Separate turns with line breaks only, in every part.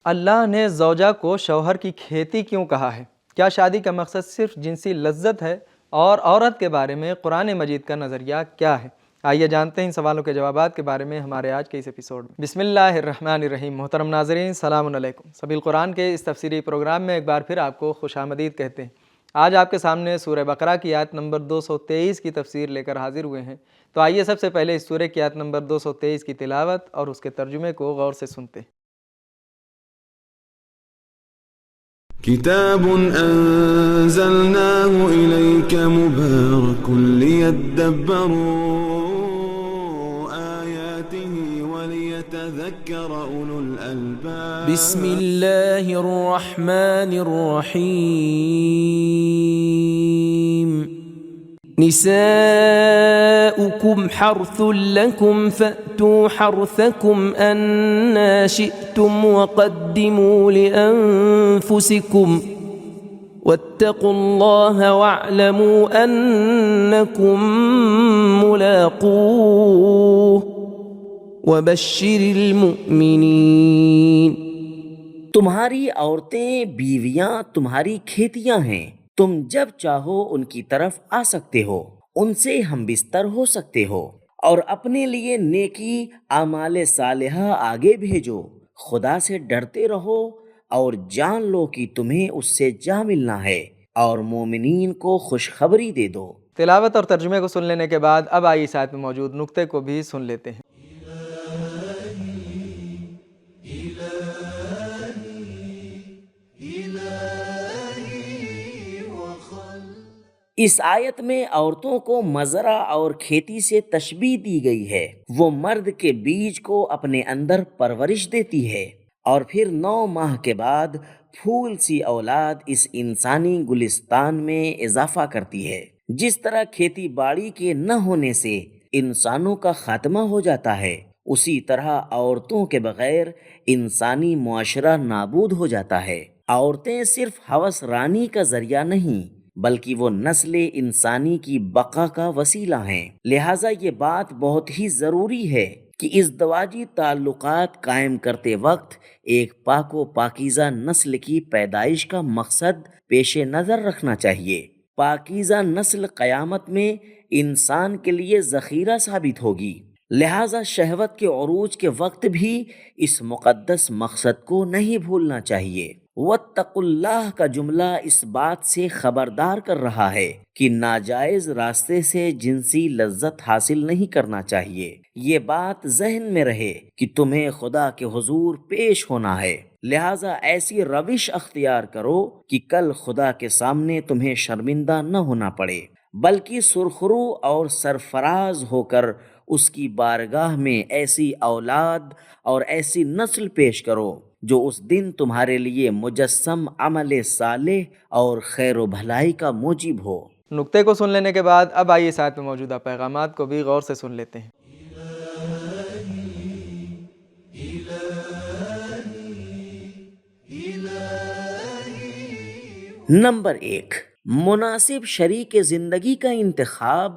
اللہ نے زوجہ کو شوہر کی کھیتی کیوں کہا ہے؟ کیا شادی کا مقصد صرف جنسی لذت ہے؟ اور عورت کے بارے میں قرآن مجید کا نظریہ کیا ہے؟ آئیے جانتے ہیں ان سوالوں کے جوابات کے بارے میں ہمارے آج کے اس ایپیسوڈ میں۔ بسم اللہ الرحمن الرحیم۔ محترم ناظرین، سلام علیکم۔ سبیل القرآن کے اس تفسیری پروگرام میں ایک بار پھر آپ کو خوش آمدید کہتے ہیں۔ آج آپ کے سامنے سورہ بقرہ کی آیت نمبر 223 کی تفسیر لے کر حاضر ہوئے ہیں۔ تو آئیے سب سے پہلے اس سورہ کی آیت نمبر 223 کی تلاوت اور اس کے ترجمے کو غور سے سنتے ہیں۔
كتاب أنزلناه إليك مبارك ليدبروا آياته وليتذكر أولو الألباب
بسم الله الرحمن الرحيم نساؤكم حرث لكم فأتوا حرثكم أنى شئتم وقدموا لأنفسكم واتقوا الله واعلموا أنكم ملاقوه وبشر المؤمنين۔
تمہاری عورتیں بیویاں تمہاری کھیتیاں ہیں، تم جب چاہو ان کی طرف آ سکتے ہو، ان سے ہم بستر ہو سکتے ہو، اور اپنے لیے نیکی اعمال صالحہ آگے بھیجو، خدا سے ڈرتے رہو اور جان لو کہ تمہیں اس سے جا ملنا ہے، اور مومنین کو خوشخبری دے دو۔
تلاوت اور ترجمے کو سن لینے کے بعد اب آئیے اس آیت میں موجود نقطے کو بھی سن لیتے ہیں۔
اس آیت میں عورتوں کو مزرع اور کھیتی سے تشبیہ دی گئی ہے۔ وہ مرد کے بیج کو اپنے اندر پرورش دیتی ہے اور پھر 9 ماہ کے بعد پھول سی اولاد اس انسانی گلستان میں اضافہ کرتی ہے۔ جس طرح کھیتی باڑی کے نہ ہونے سے انسانوں کا خاتمہ ہو جاتا ہے، اسی طرح عورتوں کے بغیر انسانی معاشرہ نابود ہو جاتا ہے۔ عورتیں صرف ہوس رانی کا ذریعہ نہیں بلکہ وہ نسل انسانی کی بقا کا وسیلہ ہیں۔ لہٰذا یہ بات بہت ہی ضروری ہے کہ ازدواجی تعلقات قائم کرتے وقت ایک پاک و پاکیزہ نسل کی پیدائش کا مقصد پیش نظر رکھنا چاہیے۔ پاکیزہ نسل قیامت میں انسان کے لیے ذخیرہ ثابت ہوگی، لہٰذا شہوت کے عروج کے وقت بھی اس مقدس مقصد کو نہیں بھولنا چاہیے۔ واتقوا اللہ کا جملہ اس بات سے خبردار کر رہا ہے کہ ناجائز راستے سے جنسی لذت حاصل نہیں کرنا چاہیے۔ یہ بات ذہن میں رہے کہ تمہیں خدا کے حضور پیش ہونا ہے، لہٰذا ایسی روش اختیار کرو کہ کل خدا کے سامنے تمہیں شرمندہ نہ ہونا پڑے، بلکہ سرخرو اور سرفراز ہو کر اس کی بارگاہ میں ایسی اولاد اور ایسی نسل پیش کرو جو اس دن تمہارے لیے مجسم عمل صالح اور خیر و بھلائی کا موجب ہو۔
نقطے کو سن لینے کے بعد اب آئیے اس آیت میں موجودہ پیغامات کو بھی غور سے سن لیتے ہیں۔
نمبر 1، مناسب شریک زندگی کا انتخاب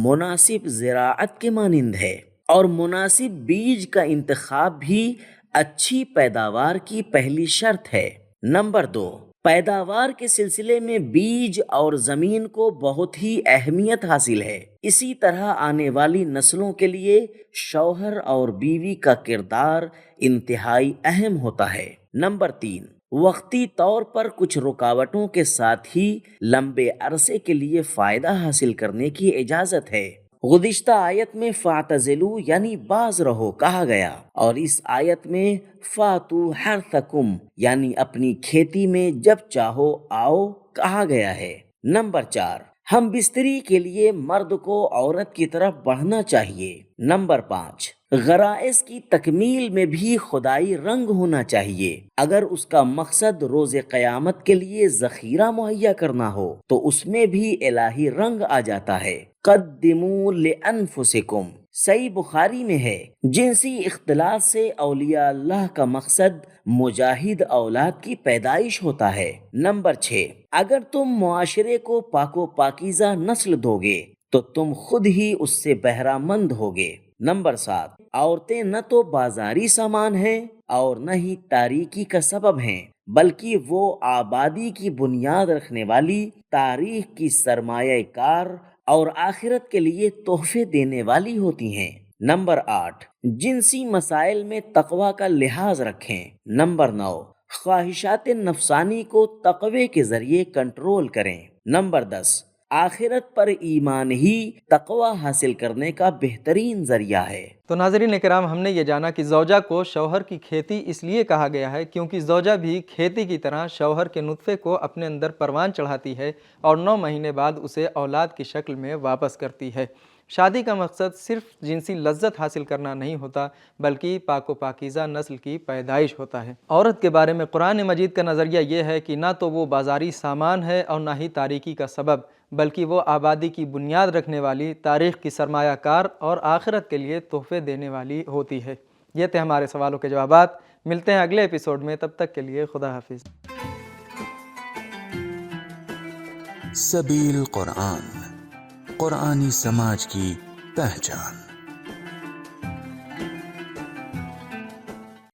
مناسب زراعت کے مانند ہے، اور مناسب بیج کا انتخاب بھی اچھی پیداوار کی پہلی شرط ہے۔ نمبر 2، پیداوار کے سلسلے میں بیج اور زمین کو بہت ہی اہمیت حاصل ہے، اسی طرح آنے والی نسلوں کے لیے شوہر اور بیوی کا کردار انتہائی اہم ہوتا ہے۔ نمبر 3، وقتی طور پر کچھ رکاوٹوں کے ساتھ ہی لمبے عرصے کے لیے فائدہ حاصل کرنے کی اجازت ہے۔ گزشتہ آیت میں فاعتزلوا یعنی باز رہو کہا گیا، اور اس آیت میں فاتوا حرثکم یعنی اپنی کھیتی میں جب چاہو آؤ کہا گیا ہے۔ نمبر 4، ہم بستری کے لیے مرد کو عورت کی طرف بڑھنا چاہیے۔ نمبر 5، غرائز کی تکمیل میں بھی خدائی رنگ ہونا چاہیے۔ اگر اس کا مقصد روز قیامت کے لیے ذخیرہ مہیا کرنا ہو تو اس میں بھی الہی رنگ آ جاتا ہے۔ قدموا لانفسکم، صحیح بخاری میں ہے، جنسی اختلاط سے اولیاء اللہ کا مقصد مجاہد اولاد کی پیدائش ہوتا ہے۔ نمبر 6، اگر تم معاشرے کو پاک و پاکیزہ نسل دو گے تو تم خود ہی اس سے بہرہ مند ہوگے۔ نمبر 7، عورتیں نہ تو بازاری سامان ہیں اور نہ ہی تاریکی کا سبب ہیں، بلکہ وہ آبادی کی بنیاد رکھنے والی، تاریخ کی سرمایہ کار اور آخرت کے لیے تحفے دینے والی ہوتی ہیں۔ نمبر 8، جنسی مسائل میں تقوی کا لحاظ رکھیں۔ نمبر 9، خواہشات نفسانی کو تقوی کے ذریعے کنٹرول کریں۔ نمبر 10، آخرت پر ایمان ہی تقوی حاصل کرنے کا بہترین ذریعہ ہے۔
تو ناظرین کرام، ہم نے یہ جانا کہ زوجہ کو شوہر کی کھیتی اس لیے کہا گیا ہے کیونکہ زوجہ بھی کھیتی کی طرح شوہر کے نطفے کو اپنے اندر پروان چڑھاتی ہے اور 9 مہینے بعد اسے اولاد کی شکل میں واپس کرتی ہے۔ شادی کا مقصد صرف جنسی لذت حاصل کرنا نہیں ہوتا، بلکہ پاک و پاکیزہ نسل کی پیدائش ہوتا ہے۔ عورت کے بارے میں قرآن مجید کا نظریہ یہ ہے کہ نہ تو وہ بازاری سامان ہے اور نہ ہی تاریکی کا سبب، بلکہ وہ آبادی کی بنیاد رکھنے والی، تاریخ کی سرمایہ کار اور آخرت کے لیے تحفے دینے والی ہوتی ہے۔ یہ تھے ہمارے سوالوں کے جوابات۔ ملتے ہیں اگلے ایپیسوڈ میں، تب تک کے لیے خدا حافظ۔
سبیل قرآن، قرآنی سماج کی پہچان۔